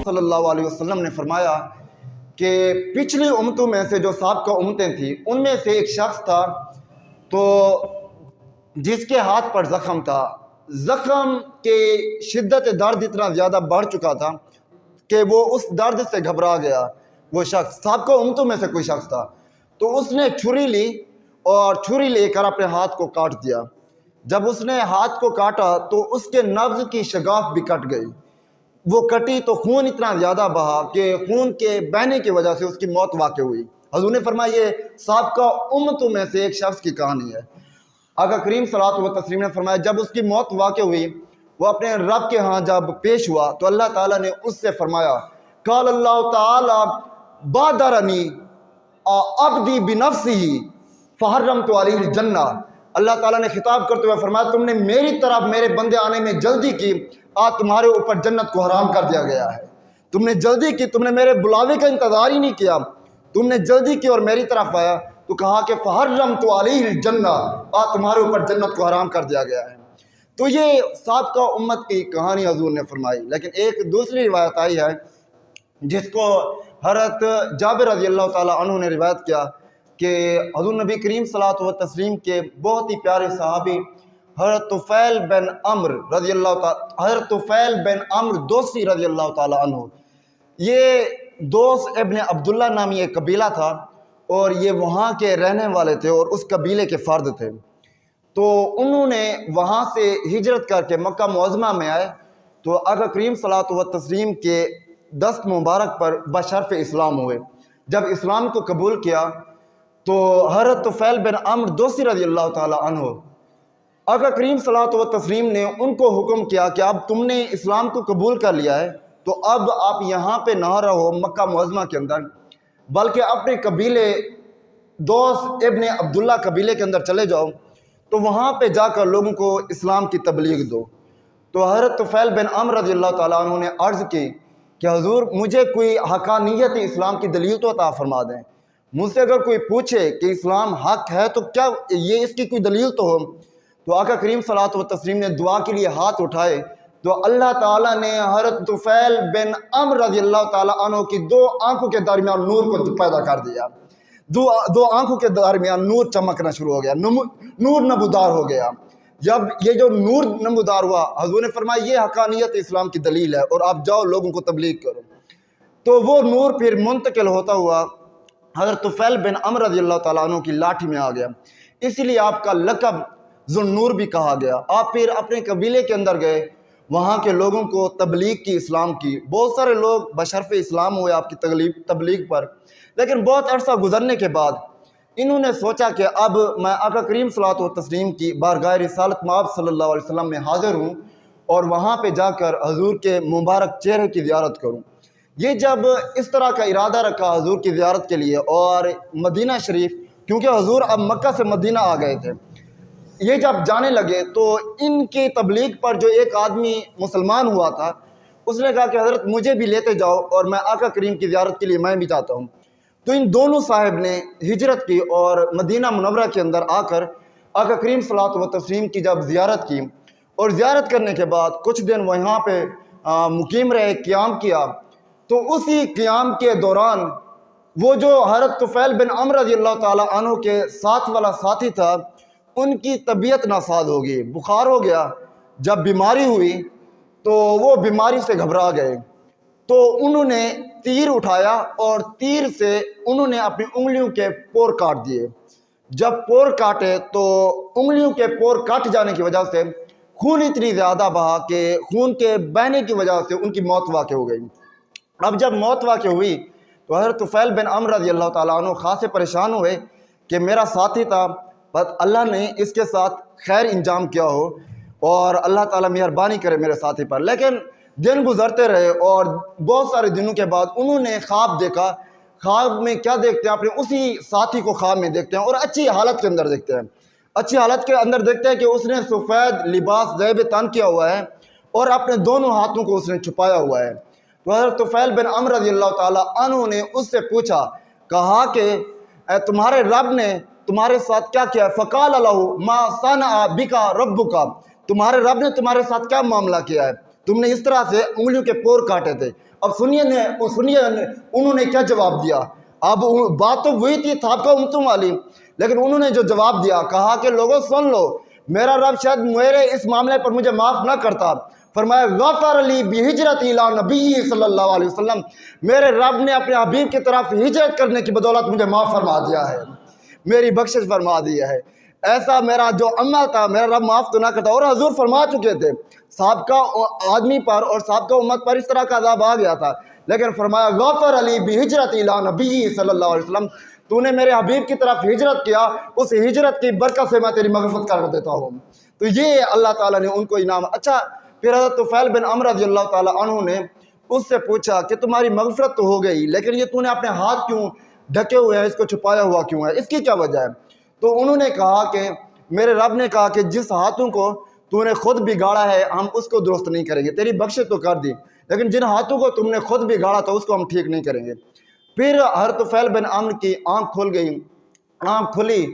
صلی اللہ علیہ وسلم نے فرمایا کہ پچھلی امتوں میں سے جو سابقہ امتیں تھیں ان میں سے ایک شخص تھا تو جس کے ہاتھ پر زخم تھا، زخم کے شدت درد اتنا زیادہ بڑھ چکا تھا کہ وہ اس درد سے گھبرا گیا۔ وہ شخص سابقہ امتوں میں سے کوئی شخص تھا، تو اس نے چھری لی اور چھری لے کر اپنے ہاتھ کو کاٹ دیا۔ جب اس نے ہاتھ کو کاٹا تو اس کے نبض کی شگاف بھی کٹ گئی، وہ کٹی تو خون اتنا زیادہ بہا کہ خون کے بہنے کی وجہ سے اس کی موت واقع ہوئی۔ حضور نے فرمایا یہ سابقہ امتوں میں سے ایک شخص کی کہانی ہے۔ آقا کریم صلی اللہ علیہ وسلم نے فرمایا جب اس کی موت واقع ہوئی، وہ اپنے رب کے ہاں جب پیش ہوا تو اللہ تعالیٰ نے اس سے فرمایا، قال اللہ تعالیٰ بادرنی عبدی بنفسہ فحرمت علیہ الجنہ۔ اللہ تعالیٰ نے خطاب کرتے ہوئے فرمایا تم نے میری طرف میرے بندے آنے میں جلدی کی، آج تمہارے اوپر جنت کو حرام کر دیا گیا ہے۔ تم نے جلدی کی، تم نے میرے بلاوے کا انتظار ہی نہیں کیا، تم نے جلدی کی اور میری طرف آیا تو کہا کہ فحرمت علیہ الجنہ، آج تمہارے اوپر جنت کو حرام کر دیا گیا ہے۔ تو یہ سابقہ امت کی کہانی حضور نے فرمائی۔ لیکن ایک دوسری روایت آئی ہے جس کو حضرت جابر رضی اللہ تعالیٰ عنہ نے روایت کیا کہ حضور نبی کریم صلی اللہ علیہ وسلم کے بہت ہی پیارے صحابی حضرت طفیل بن عمرو دوسی رضی اللہ تعالیٰ عنہ، یہ دوس ابن عبداللہ نامی ایک قبیلہ تھا اور یہ وہاں کے رہنے والے تھے اور اس قبیلے کے فرد تھے۔ تو انہوں نے وہاں سے ہجرت کر کے مکہ معظمہ میں آئے تو آقا کریم صلی اللہ علیہ وسلم کے دست مبارک پر بشرف اسلام ہوئے۔ جب اسلام کو قبول کیا تو حضرت طفیل بن عمرو دوسی رضی اللہ تعالیٰ عنہ، آقا کریم صلی اللہ علیہ وسلم نے ان کو حکم کیا کہ اب تم نے اسلام کو قبول کر لیا ہے تو اب آپ یہاں پہ نہ رہو مکہ معظمہ کے اندر، بلکہ اپنے قبیلے دوس ابن عبداللہ قبیلے کے اندر چلے جاؤ، تو وہاں پہ جا کر لوگوں کو اسلام کی تبلیغ دو۔ تو حضرت طفیل بن عمرو رضی اللہ تعالیٰ عنہ نے عرض کی کہ حضور مجھے کوئی حقانیت اسلام کی دلیل تو عطا فرما دیں، مجھ سے اگر کوئی پوچھے کہ اسلام حق ہے تو کیا یہ اس کی کوئی دلیل تو ہو۔ تو آقا کریم صلی اللہ علیہ وسلم نے دعا کے لیے ہاتھ اٹھائے تو اللہ تعالیٰ نے حضرت طفیل بن عمرو رضی اللہ تعالیٰ عنہ کی دو آنکھوں کے درمیان نور کو پیدا کر دیا۔ دو آنکھوں کے درمیان نور چمکنا شروع ہو گیا، نور نمودار ہو گیا۔ جب یہ جو نور نمودار ہوا، حضور نے فرمایا یہ حقانیت اسلام کی دلیل ہے اور آپ جاؤ لوگوں کو تبلیغ کرو۔ تو وہ نور پھر منتقل ہوتا ہوا حضرت طفیل بن عمرو رضی اللہ تعالیٰ عنہ کی لاٹھی میں آ گیا، اسی لیے آپ کا لقب ذوالنور بھی کہا گیا۔ آپ پھر اپنے قبیلے کے اندر گئے، وہاں کے لوگوں کو تبلیغ کی، اسلام کی، بہت سارے لوگ بشرف اسلام ہوئے آپ کی تبلیغ پر۔ لیکن بہت عرصہ گزرنے کے بعد انہوں نے سوچا کہ اب میں آقا کریم صلی اللہ علیہ وسلم کی بارگاہ رسالت مآب صلی اللہ علیہ وسلم میں حاضر ہوں اور وہاں پہ جا کر حضور کے مبارک چہرے کی زیارت کروں۔ یہ جب اس طرح کا ارادہ رکھا حضور کی زیارت کے لیے اور مدینہ شریف، کیونکہ حضور اب مکہ سے مدینہ آ گئے تھے، یہ جب جانے لگے تو ان کی تبلیغ پر جو ایک آدمی مسلمان ہوا تھا اس نے کہا کہ حضرت مجھے بھی لیتے جاؤ اور میں آقا کریم کی زیارت کے لیے میں بھی جاتا ہوں۔ تو ان دونوں صاحب نے ہجرت کی اور مدینہ منورہ کے اندر آ کر آقا کریم صلی اللہ علیہ وسلم کی جب زیارت کی اور زیارت کرنے کے بعد کچھ دن وہاں پہ مقیم رہے، قیام کیا، تو اسی قیام کے دوران وہ جو حضرت طفیل بن عمرو رضی اللہ تعالیٰ عنہ کے ساتھ والا ساتھی تھا ان کی طبیعت ناساز ہو گئی، بخار ہو گیا۔ جب بیماری ہوئی تو وہ بیماری سے گھبرا گئے، تو انہوں نے تیر اٹھایا اور تیر سے انہوں نے اپنی انگلیوں کے پور کاٹ دیے۔ جب پور کاٹے تو انگلیوں کے پور کٹ جانے کی وجہ سے خون اتنی زیادہ بہا کہ خون کے بہنے کی وجہ سے ان کی موت واقع ہو گئی۔ اب جب موت واقع ہوئی تو حضرت طفیل بن عمرو رضی اللہ تعالیٰ عنہ خاصے پریشان ہوئے کہ میرا ساتھی تھا، بس اللہ نے اس کے ساتھ خیر انجام کیا ہو اور اللہ تعالیٰ مہربانی کرے میرے ساتھی پر۔ لیکن دن گزرتے رہے اور بہت سارے دنوں کے بعد انہوں نے خواب دیکھا۔ خواب میں کیا دیکھتے ہیں؟ اپنے اسی ساتھی کو خواب میں دیکھتے ہیں اور اچھی حالت کے اندر دیکھتے ہیں۔ اچھی حالت کے اندر دیکھتے ہیں کہ اس نے سفید لباس زیب تن کیا ہوا ہے اور اپنے دونوں ہاتھوں کو اس نے چھپایا ہوا ہے۔ تو حضرت طفیل بن عمرو رضی اللہ تعالیٰ عنہ نے اس سے پوچھا، کہا کہ تمہارے رب نے تمہارے ساتھ کیا کیا؟ فقال له ما صنع بک ربک، تمہارے رب نے تمہارے ساتھ کیا معاملہ کیا ہے؟ تم نے اس طرح سے انگلیوں کے پور کاٹے تھے، اب سنیے انہوں نے کیا جواب دیا۔ اب بات تو وہی تھی سابقہ امتوں والی، لیکن انہوں نے جو جواب دیا، کہا کہ لوگوں سن لو، میرا رب شاید میرے اس معاملے پر مجھے معاف نہ کرتا۔ فرمایا غفر علی بہجرت الی نبی صلی اللہ علیہ وسلم، میرے رب نے اپنے حبیب کی طرف ہجرت کرنے کی بدولت مجھے معاف فرما دیا ہے، میری بخشش فرما دیا ہے۔ ایسا میرا جو عمل تھا میرا رب معاف تو نہ کرتا۔ اور حضور فرما چکے تھے سابقہ آدمی پر اور سابقہ امت پر اس طرح کا عذاب آ گیا تھا، لیکن فرمایا غفر علی بہجرت الی نبی صلی اللہ علیہ وسلم، تو نے میرے حبیب کی طرف ہجرت کیا، اس ہجرت کی برکت سے میں تیری مغفرت کر دیتا ہوں۔ تو یہ اللہ تعالیٰ نے ان کو انعام۔ اچھا، پھر حضرت طفیل بن عمرو رضی اللہ تعالیٰ عنہ نے اس سے پوچھا کہ تمہاری مغفرت تو ہو گئی، لیکن یہ تو نے اپنے ہاتھ کیوں ڈھکے ہوئے ہیں، اس کو چھپایا ہوا کیوں ہے، اس کی کیا وجہ ہے؟ تو انہوں نے کہا کہ میرے رب نے کہا کہ جس ہاتھوں کو تو نے خود بگاڑا ہے ہم اس کو درست نہیں کریں گے، تیری بخشش تو کر دی، لیکن جن ہاتھوں کو تم نے خود بگاڑا تھا اس کو ہم ٹھیک نہیں کریں گے۔ پھر حضرت طفیل بن عمرو کی آنکھ کھل گئی، آنکھ کھلی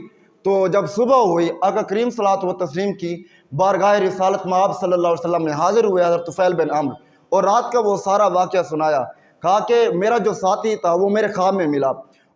تو جب صبح ہوئی، آقا کریم صلی اللہ علیہ وسلم کی بارگاہ رسالت مآب صلی اللہ علیہ وسلم میں حاضر ہوئے حضرت طفیل بن عمرو، اور رات کا وہ سارا واقعہ سنایا۔ کہا کہ میرا جو ساتھی تھا وہ میرے خواب میں ملا،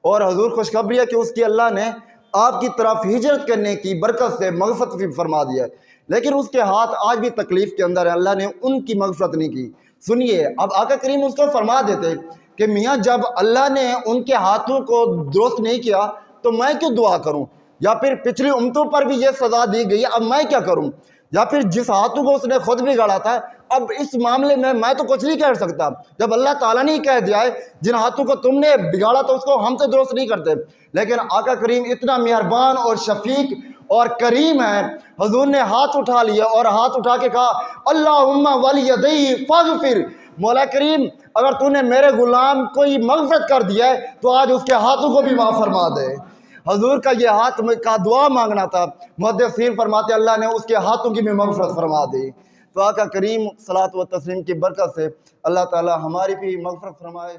اور حضور خوشخبری ہے کہ اس کی اللہ نے آپ کی طرف ہجرت کرنے کی برکت سے مغفرت بھی فرما دیا ہے، لیکن اس کے ہاتھ آج بھی تکلیف کے اندر ہے، اللہ نے ان کی مغفرت نہیں کی۔ سنیے، اب آقا کریم اس کو فرما دیتے کہ میاں جب اللہ نے ان کے ہاتھوں کو درست نہیں کیا تو میں کیوں دعا کروں، یا پھر پچھلی امتوں پر بھی یہ سزا دی گئی، اب میں کیا کروں، یا پھر جس ہاتھوں کو اس نے خود بگاڑا تھا اب اس معاملے میں تو کچھ نہیں کہہ سکتا، جب اللہ تعالیٰ نے ہی کہہ دیا ہے جن ہاتھوں کو تم نے بگاڑا تو اس کو ہم تو درست نہیں کرتے۔ لیکن آقا کریم اتنا مہربان اور شفیق اور کریم ہے، حضور نے ہاتھ اٹھا لیا اور ہاتھ اٹھا کے کہا اللہم ولیدی فاغفر، مولا کریم اگر تو نے میرے غلام کو ہی مغفرت کر دیا ہے تو آج اس کے ہاتھوں کو بھی معاف فرما دے۔ حضور کا یہ ہاتھ کا دعا مانگنا تھا، محدثین فرماتے اللہ نے اس کے ہاتھوں کی بھی مغفرت فرما دی۔ تو آقا کریم صلی اللہ علیہ وسلم کی برکت سے اللہ تعالی ہماری بھی مغفرت فرمائے۔